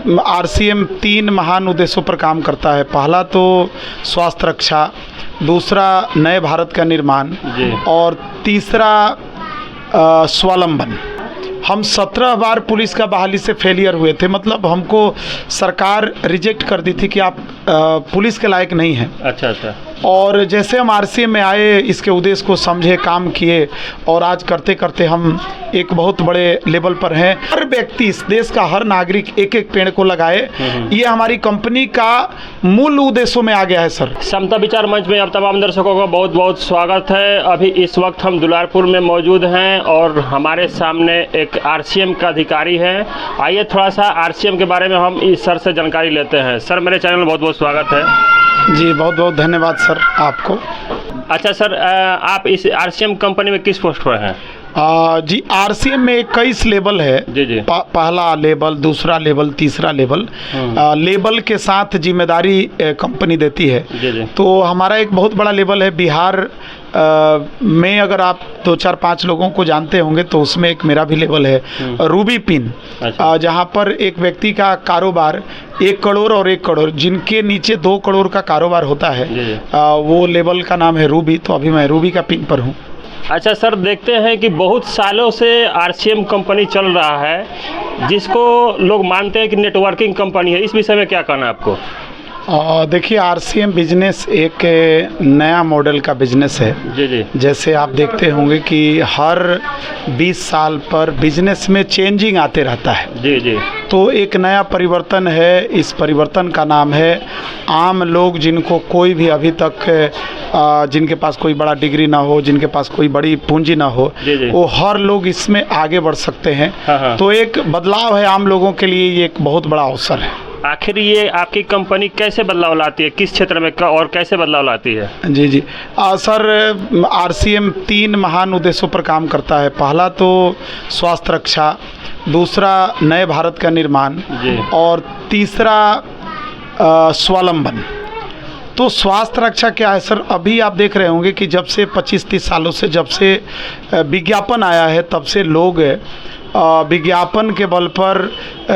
RCM 3 महान उद्देश्यों पर काम करता है। पहला तो स्वास्थ्य रक्षा, दूसरा नए भारत का निर्माण और तीसरा स्वावलंबन। हम 17 बार पुलिस का बहाली से फेलियर हुए थे, मतलब हमको सरकार रिजेक्ट कर दी थी कि आप पुलिस के लायक नहीं हैं। अच्छा। और जैसे हम आरसीएम में आए, इसके उद्देश्य को समझे, काम किए और आज करते करते हम एक बहुत बड़े लेवल पर हैं। हर व्यक्ति, इस देश का हर नागरिक एक एक पेड़ को लगाए, ये हमारी कंपनी का मूल उद्देश्यों में आ गया है सर। समता विचार मंच में आप तमाम दर्शकों का बहुत बहुत स्वागत है। अभी इस वक्त हम दुलारपुर में मौजूद हैं और हमारे सामने एक आरसीएम का अधिकारी है। आइए थोड़ा सा आरसीएम के बारे में हम इस सर से जानकारी लेते हैं। सर, मेरे चैनल में बहुत बहुत स्वागत है। जी, बहुत बहुत धन्यवाद सर आपको। अच्छा सर, आप इस आरसीएम कंपनी में किस पोस्ट पर हैं? जी, आरसीएम में 21 लेवल है। जी। पहला लेवल, दूसरा लेवल, तीसरा लेवल। लेवल के साथ जिम्मेदारी कंपनी देती है। जी। तो हमारा एक बहुत बड़ा लेवल है बिहार में। अगर आप 2-4-5 लोगों को जानते होंगे तो उसमें एक मेरा भी लेवल है, रूबी पिन। अच्छा। जहाँ पर एक व्यक्ति का कारोबार 1 करोड़ और 1 करोड़, जिनके नीचे 2 करोड़ का कारोबार होता है, वो लेवल का नाम है रूबी। तो अभी मैं रूबी का पिन पर हूँ। अच्छा सर, देखते हैं कि बहुत सालों से आरसीएम कंपनी चल रहा है, जिसको लोग मानते हैं कि नेटवर्किंग कंपनी है। इस विषय में क्या कहना है आपको? देखिए, आरसीएम बिजनेस एक नया मॉडल का बिजनेस है। जी। जैसे आप देखते होंगे कि हर 20 साल पर बिजनेस में चेंजिंग आते रहता है। जी। तो एक नया परिवर्तन है। इस परिवर्तन का नाम है आम लोग, जिनको कोई भी अभी तक जिनके पास कोई बड़ा डिग्री ना हो, जिनके पास कोई बड़ी पूंजी ना हो, वो हर लोग इसमें आगे बढ़ सकते हैं। हाँ। तो एक बदलाव है आम लोगों के लिए, ये एक बहुत बड़ा अवसर है। आखिर ये आपकी कंपनी कैसे बदलाव लाती है, किस क्षेत्र में और कैसे बदलाव लाती है? जी। सर, आरसीएम 3 महान उद्देश्यों पर काम करता है। पहला तो स्वास्थ्य रक्षा, दूसरा नए भारत का निर्माण और तीसरा स्वावलंबन। तो स्वास्थ्य रक्षा क्या है सर? अभी आप देख रहे होंगे कि जब से 25-30 सालों से, जब से विज्ञापन आया है, तब से लोग विज्ञापन के बल पर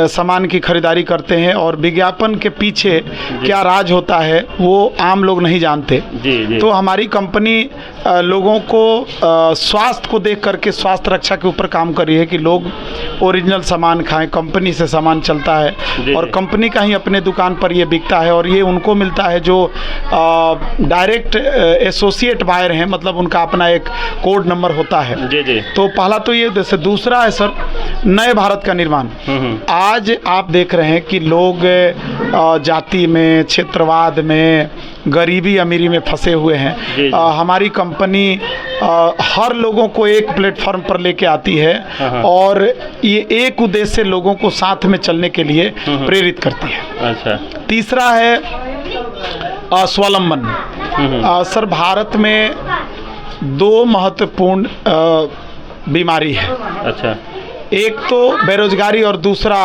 सामान की खरीदारी करते हैं और विज्ञापन के पीछे क्या राज होता है वो आम लोग नहीं जानते। जी। तो हमारी कंपनी लोगों को स्वास्थ्य को देख करके स्वास्थ्य रक्षा के ऊपर काम कर रही है कि लोग ओरिजिनल सामान खाएं। कंपनी से सामान चलता है और कंपनी का ही अपने दुकान पर ये बिकता है और ये उनको मिलता है जो डायरेक्ट एसोसिएट बायर हैं, मतलब उनका अपना एक कोड नंबर होता है। जी। तो पहला तो ये उद्देश्य। दूसरा है सर नए भारत का निर्माण। आज आप देख रहे हैं कि लोग जाति में, क्षेत्रवाद में, गरीबी अमीरी में फंसे हुए हैं। हमारी कंपनी हर लोगों को एक प्लेटफॉर्म पर लेके आती है और ये एक उद्देश्य से लोगों को साथ में चलने के लिए प्रेरित करती है। अच्छा। तीसरा है स्वावलंबन। सर, भारत में 2 महत्वपूर्ण बीमारी है। अच्छा। एक तो बेरोजगारी और दूसरा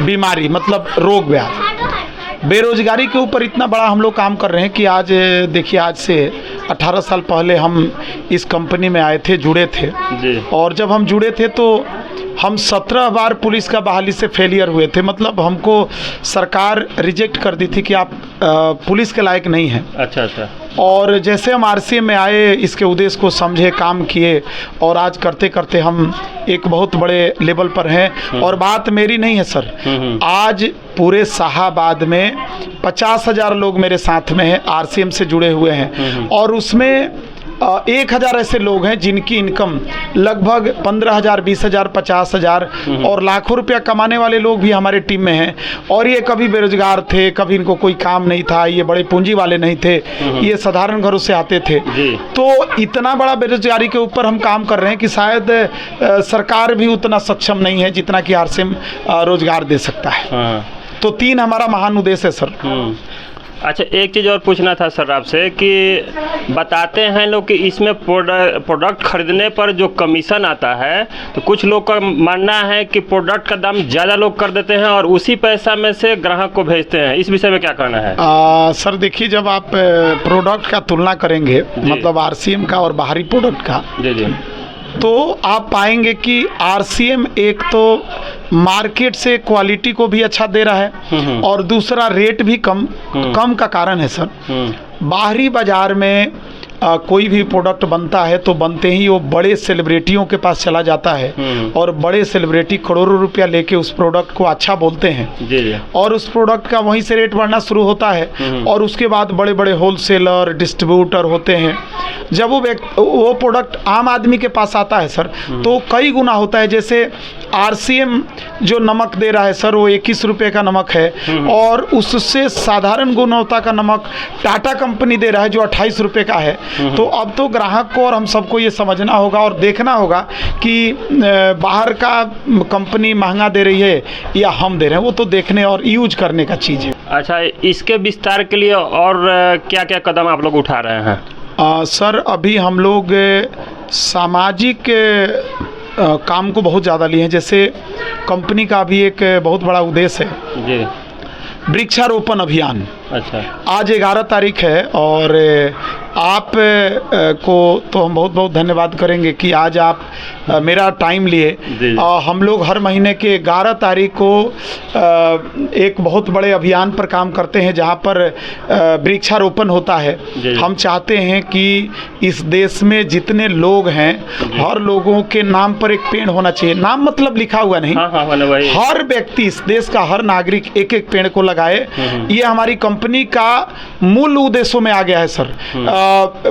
बीमारी, मतलब रोग व्याधि। बेरोजगारी के ऊपर इतना बड़ा हम लोग काम कर रहे हैं कि आज देखिए, आज से 18 साल पहले हम इस कंपनी में आए थे, जुड़े थे जी। और जब हम जुड़े थे तो हम 17 बार पुलिस का बहाली से फेलियर हुए थे, मतलब हमको सरकार रिजेक्ट कर दी थी कि आप पुलिस के लायक नहीं हैं। अच्छा। और जैसे हम आरसीएम में आए, इसके उद्देश्य को समझे, काम किए और आज करते करते हम एक बहुत बड़े लेवल पर हैं। और बात मेरी नहीं है सर, आज पूरे शाहाबाद में 50,000 लोग मेरे साथ में हैं, आरसीएम से जुड़े हुए हैं और उसमें 1,000 ऐसे लोग हैं जिनकी इनकम लगभग 15,000, 20,000, 50,000 और लाखों रुपया कमाने वाले लोग भी हमारे टीम में हैं। और ये कभी बेरोजगार थे, कभी इनको कोई काम नहीं था, ये बड़े पूंजी वाले नहीं थे, ये साधारण घरों से आते थे। तो इतना बड़ा बेरोजगारी के ऊपर हम काम कर रहे हैं कि शायद सरकार भी उतना सक्षम नहीं है जितना कि आरसीएम रोजगार दे सकता है। तो 3 हमारा महान उद्देश्य है सर। अच्छा, एक चीज़ और पूछना था सर आपसे कि बताते हैं लोग कि इसमें प्रोडक्ट खरीदने पर जो कमीशन आता है, तो कुछ लोग का मानना है कि प्रोडक्ट का दाम ज़्यादा लोग कर देते हैं और उसी पैसा में से ग्राहक को भेजते हैं। इस विषय में क्या कहना है? सर देखिए, जब आप प्रोडक्ट का तुलना करेंगे, मतलब आरसीएम का और बाहरी प्रोडक्ट का, जी। तो आप पाएंगे कि आरसीएम एक तो मार्केट से क्वालिटी को भी अच्छा दे रहा है और दूसरा रेट भी कम का कारण है सर। बाहरी बाजार में कोई भी प्रोडक्ट बनता है तो बनते ही वो बड़े सेलिब्रिटियों के पास चला जाता है और बड़े सेलिब्रिटी करोड़ों रुपया लेके उस प्रोडक्ट को अच्छा बोलते हैं जी। और उस प्रोडक्ट का वहीं से रेट बढ़ना शुरू होता है और उसके बाद बड़े बड़े होलसेलर डिस्ट्रीब्यूटर होते हैं। जब वो प्रोडक्ट आम आदमी के पास आता है सर तो कई गुना होता है। जैसे आरसीएम जो नमक दे रहा है सर वो 21 रुपये का नमक है और उससे साधारण गुणवत्ता का नमक टाटा कंपनी दे रहा है जो 28 रुपये का है। तो अब तो ग्राहक को और हम सबको ये समझना होगा और देखना होगा कि बाहर का कंपनी महंगा दे रही है या हम दे रहे हैं, वो तो देखने और यूज करने का चीज़ है। अच्छा, इसके विस्तार के लिए और क्या क्या कदम आप लोग उठा रहे हैं? सर अभी हम लोग सामाजिक काम को बहुत ज़्यादा लिए हैं। जैसे कंपनी का भी एक बहुत बड़ा उद्देश्य है जी, वृक्षारोपण अभियान। अच्छा, आज 11 तारीख है और आप को तो हम बहुत बहुत धन्यवाद करेंगे कि आज आप मेरा टाइम लिए। हम लोग हर महीने के 11 तारीख को एक बहुत बड़े अभियान पर काम करते हैं जहां पर वृक्षारोपण होता है। हम चाहते हैं कि इस देश में जितने लोग हैं हर लोगों के नाम पर एक पेड़ होना चाहिए। नाम मतलब लिखा हुआ नहीं, हर व्यक्ति इस देश का हर नागरिक एक एक पेड़ को लगाए। ये हमारी कंपनी का मूल उद्देश्यों में आ गया है सर।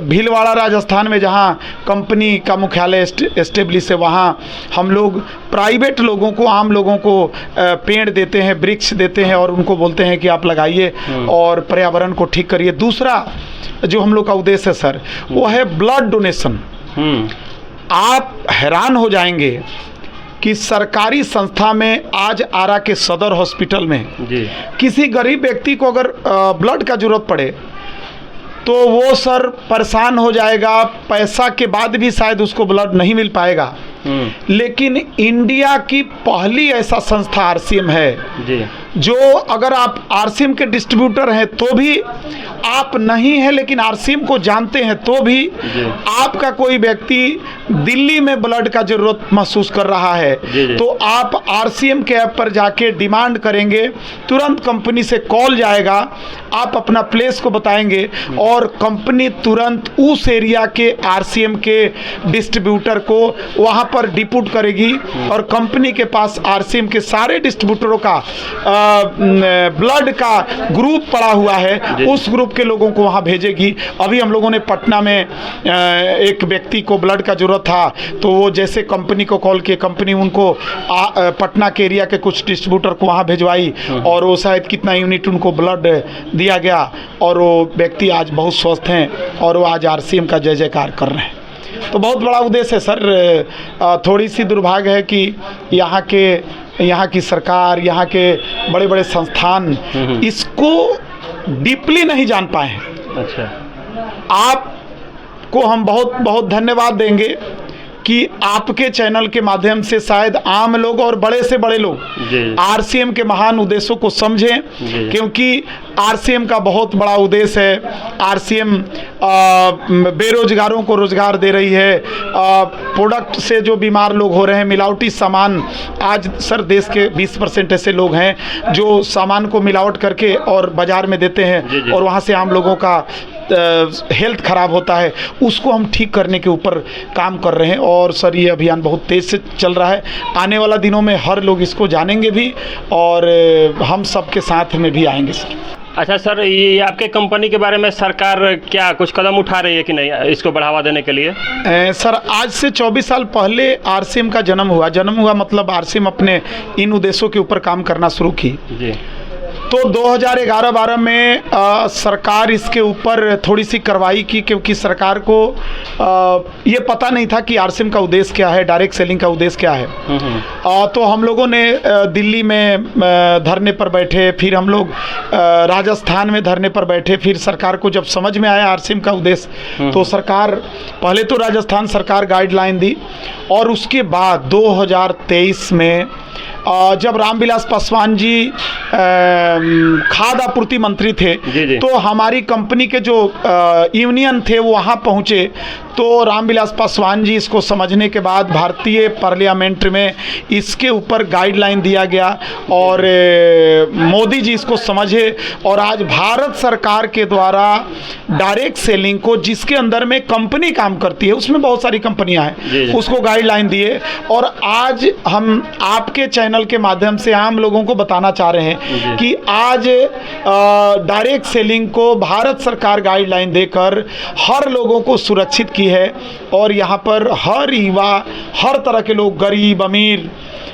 भीलवाड़ा राजस्थान में जहां कंपनी का मुख्यालय एस्टेब्लिश है वहां हम लोग प्राइवेट लोगों को, आम लोगों को पेड़ देते हैं, वृक्ष देते हैं और उनको बोलते हैं कि आप लगाइए और पर्यावरण को ठीक करिए। दूसरा जो हम लोग का उद्देश्य है सर वो है ब्लड डोनेशन। आप हैरान हो जाएंगे कि सरकारी संस्था में आज आरा के सदर हॉस्पिटल में जी, किसी गरीब व्यक्ति को अगर ब्लड का जरूरत पड़े तो वो सर परेशान हो जाएगा, पैसा के बाद भी शायद उसको ब्लड नहीं मिल पाएगा। लेकिन इंडिया की पहली ऐसा संस्था आरसीएम है जी, जो अगर आप आरसीएम के डिस्ट्रीब्यूटर हैं तो भी आप नहीं हैं लेकिन आरसीएम को जानते हैं तो भी आपका कोई व्यक्ति दिल्ली में ब्लड का जरूरत महसूस कर रहा है तो आप आरसीएम के ऐप पर जाके डिमांड करेंगे, तुरंत कंपनी से कॉल जाएगा, आप अपना प्लेस को बताएंगे और कंपनी तुरंत उस एरिया के आरसीएम के डिस्ट्रीब्यूटर को वहां पर डिपुट करेगी और कंपनी के पास आरसीएम के सारे डिस्ट्रीब्यूटरों का ब्लड का ग्रुप पड़ा हुआ है, उस ग्रुप के लोगों को वहां भेजेगी। अभी हम लोगों ने पटना में एक व्यक्ति को ब्लड का जरूरत था तो वो जैसे कंपनी को कॉल किए, कंपनी उनको पटना के एरिया के कुछ डिस्ट्रीब्यूटर को वहां भेजवाई और वो शायद कितना यूनिट उनको ब्लड दिया गया और वो व्यक्ति आज बहुत स्वस्थ हैं और वो आज आरसीएम का जय जयकार कर रहे हैं। तो बहुत बड़ा उद्देश्य है सर। थोड़ी सी दुर्भाग्य है कि यहाँ की सरकार, यहाँ के बड़े बड़े संस्थान इसको डीपली नहीं जान पाए। अच्छा, आपको हम बहुत बहुत धन्यवाद देंगे कि आपके चैनल के माध्यम से शायद आम लोग और बड़े से बड़े लोग आरसीएम के महान उद्देश्यों को समझें, क्योंकि आरसीएम का बहुत बड़ा उद्देश्य है। आरसीएम बेरोजगारों को रोजगार दे रही है, प्रोडक्ट से जो बीमार लोग हो रहे हैं, मिलावटी सामान। आज सर देश के 20% ऐसे लोग हैं जो सामान को मिलावट करके और बाजार में देते हैं और वहाँ से आम लोगों का हेल्थ खराब होता है, उसको हम ठीक करने के ऊपर काम कर रहे हैं और सर ये अभियान बहुत तेज़ से चल रहा है। आने वाला दिनों में हर लोग इसको जानेंगे भी और हम सबके साथ में भी आएंगे सर। अच्छा सर, ये आपके कंपनी के बारे में सरकार क्या कुछ कदम उठा रही है कि नहीं इसको बढ़ावा देने के लिए? सर आज से 24 साल पहले आरसीएम का जन्म हुआ मतलब आरसीएम अपने इन उद्देश्यों के ऊपर काम करना शुरू की जी। तो 2011-12 में सरकार इसके ऊपर थोड़ी सी कार्रवाई की, क्योंकि सरकार को ये पता नहीं था कि आरसीएम का उद्देश्य क्या है, डायरेक्ट सेलिंग का उद्देश्य क्या है। तो हम लोगों ने दिल्ली में धरने पर बैठे, फिर हम लोग राजस्थान में धरने पर बैठे, फिर सरकार को जब समझ में आया आरसीएम का उद्देश्य तो सरकार, पहले तो राजस्थान सरकार गाइडलाइन दी और उसके बाद 2023 में जब रामविलास पासवान जी खाद्य आपूर्ति मंत्री थे, जी। तो हमारी कंपनी के जो यूनियन थे वो वहाँ पहुँचे, तो रामविलास पासवान जी इसको समझने के बाद भारतीय पार्लियामेंट में इसके ऊपर गाइडलाइन दिया गया और मोदी जी इसको समझे और आज भारत सरकार के द्वारा डायरेक्ट सेलिंग को, जिसके अंदर में कंपनी काम करती है, उसमें बहुत सारी कंपनियां हैं, उसको गाइडलाइन दिए। और आज हम आपके चैनल के माध्यम से आम लोगों को बताना चाह रहे हैं कि आज डायरेक्ट सेलिंग को भारत सरकार गाइडलाइन देकर हर लोगों को सुरक्षित की है और यहाँ पर हर युवा, हर तरह के लोग, गरीब अमीर,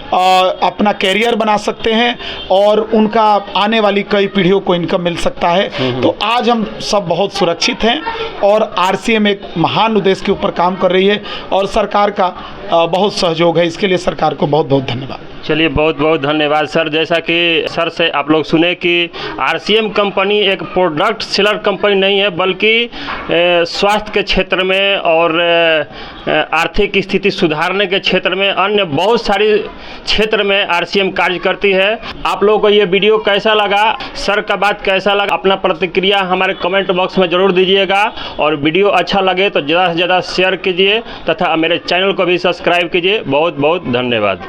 अपना कैरियर बना सकते हैं और उनका आने वाली कई पीढ़ियों को इनकम मिल सकता है। तो आज हम सब बहुत सुरक्षित हैं और आरसीएम एक महान उद्देश्य के ऊपर काम कर रही है और सरकार का बहुत सहयोग है, इसके लिए सरकार को बहुत बहुत धन्यवाद। चलिए, बहुत बहुत धन्यवाद सर। जैसा कि सर से आप लोग सुने कि आरसीएम कंपनी एक प्रोडक्ट सेलर कंपनी नहीं है, बल्कि स्वास्थ्य के क्षेत्र में और आर्थिक स्थिति सुधारने के क्षेत्र में, अन्य बहुत सारी क्षेत्र में आरसीएम कार्य करती है। आप लोगों को ये वीडियो कैसा लगा, सर का बात कैसा लगा, अपना प्रतिक्रिया हमारे कमेंट बॉक्स में ज़रूर दीजिएगा और वीडियो अच्छा लगे तो ज़्यादा से ज़्यादा शेयर कीजिए तथा मेरे चैनल को भी सब्सक्राइब कीजिए। बहुत बहुत धन्यवाद।